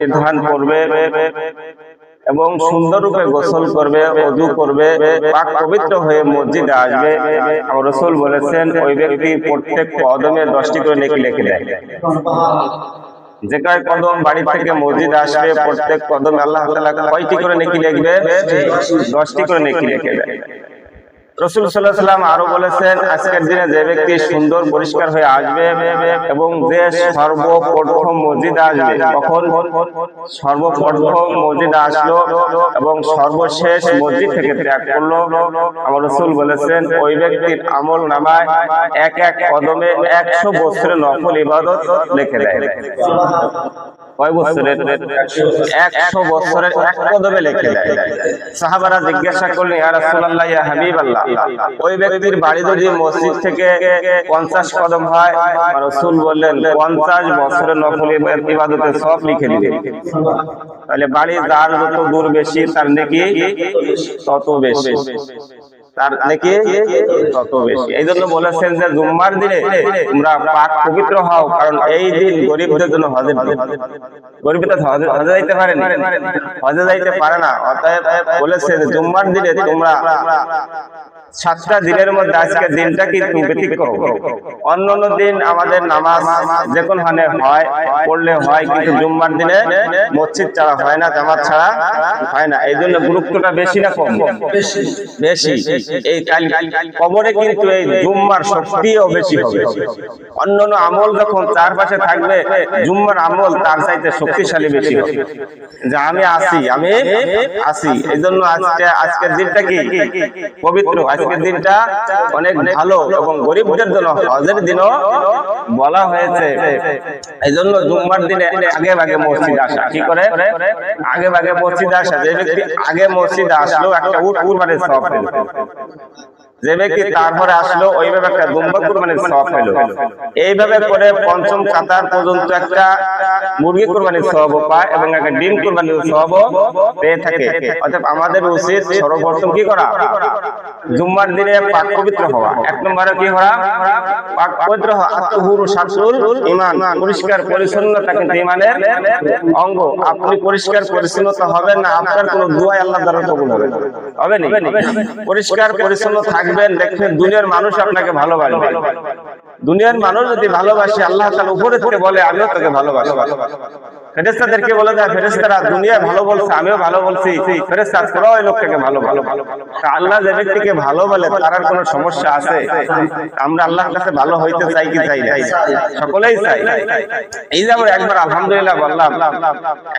ধান করবে এবং সুন্দর রূপে গোসল করবে, ওযু করবে, পাক পবিত্র হয়ে মসজিদে আসবে। আর রাসূল বলেছেন ওই ব্যক্তি প্রত্যেক কদমে 10টি করে নেকি লিখে দেয়। যে কয় কদম বাড়ি থেকে মসজিদ আসবে প্রত্যেক কদমে আল্লাহ তাআলা কয়টি করে নেকি লিখবে? 10টি করে নেকি লিখে দেয়। রাসূল সাল্লাল্লাহু আলাইহি ওয়াসাল্লাম আরো বলেছেন আজকের দিনে যে ব্যক্তি সুন্দর পরিষ্কার হয়ে আসবে এবং যে সর্বপ্রথম মসজিদে আসবে, তখন সর্বপ্রথম মসজিদে আসলো এবং সর্বশেষ মসজিদ থেকে ত্যাগ করলো, আমার রাসূল বলেছেন ওই ব্যক্তির আমল নামায় এক এক কদমে 100 বছরের নফল ইবাদত লিখে দেয়। কয় বছরের? 100 বছরের এক কদমে লিখে দেয়। সাহাবারা জিজ্ঞাসা করলেন, ইয়া রাসূলুল্লাহ, ইয়া হাবিবাল্লাহ, ওই ব্যক্তির বাড়ি যদি মসজিদ থেকে 50 কদম হয়, রাসূল বললেন 50 বছরের নফল ইবাদতের সব লিখে দিবেন। তাহলে বাড়ি যার যত দূর বেশি তার নেকি তত বেশি, তার নেকি তত বেশি। এই জন্য বলেছেন যে জুম্মার দিনে তোমরা পাক পবিত্র হও, কারণ এই দিন গরিবদের জন্য হজের দিন। গরিবরা হজে যাইতে পারে না, হজে যাইতে পারে না, অতএব বলেছে যে জুম্মার দিনে তোমরা 7টা দিনের মধ্যে আজকের দিনটা কিন্তু ব্যতিক্রম। অন্যান্য দিন আমাদের নামাজ যে কোন হানে হয়, পড়লে হয়, কিন্তু জুম্মার দিনে মসজিদ ছাড়া হয় না, জামাত ছাড়া হয় না। এই জন্য গুরুত্বটা বেশি না কম? বেশি। এই কবরে কিন্তু এই জুম্মার শক্তিও বেশি হবে। অন্যান্য আমল যখন চারপাশে থাকবে, জুম্মার আমল তার চাইতে শক্তিশালী বেশি হবে। যে আমি আসি, এই জন্য আজকের দিনটা কি পবিত্র, আজকের দিনটা অনেক ভালো এবং গরিবদের জন্য হজের দিনও বলা হয়েছে। এই জন্য জুম্মার দিনে আগে ভাগে মসজিদ আসা। কি করে? আগে ভাগে মসজিদ আসা। যে ব্যক্তি আগে মসজিদে আসলো একটা উট কুরবানির সওয়াব পেল, যে ব্যক্তি তারপরে আসলো ওইভাবে একটা দুম্বা কুরবানির সওয়াব পেল। এইভাবে করে পঞ্চম কাতার পর্যন্ত একটা মুরগি কুরবানির সওয়াবও পায় এবং একটা ডিম কুরবানির সওয়াবও পেয়ে থাকে। অর্থাৎ আমাদের উচিত সর্বপ্রথম কি করা? জুম্মার দিনে পাক পবিত্র হওয়া। 1 নম্বরে কি হওয়া? পাক পবিত্র হওয়া। আত-তাহুরু শাতরুল ঈমান, পরিষ্কার পরিচ্ছন্নতা কিন্তু ঈমানের অঙ্গ। আপনি পরিষ্কার পরিচ্ছন্নতা হবেন না, আপনার কোনো দোয়াই আল্লাহ দ্বারা কবুল হবে না। পরিষ্কার পরিচ্ছন্ন থাকবেন, দেখবেন দুনিয়ার মানুষ আপনাকে ভালোবাসবে। দুনিয়ার মানুষ যদি ভালোবাসে, আল্লাহ তাআলা উপরে থেকে বলে আমিও তোকে ভালোবাসি। ফেরেশতাদেরকে বলে দেয়, ফেরেশতারা দুনিয়া ভালো বলছে, আমিও ভালো বলছি, ফেরেশতা তোরা ওই লোকটাকে ভালো। আল্লাহ যে ব্যক্তিকে ভালো বলে তার আর কোনো সমস্যা আছে? আমরা আল্লাহর কাছে ভালো হইতে চাই কি চাই না? সকলেই চাই। এই যে আমরা একবার আলহামদুলিল্লাহ বললাম,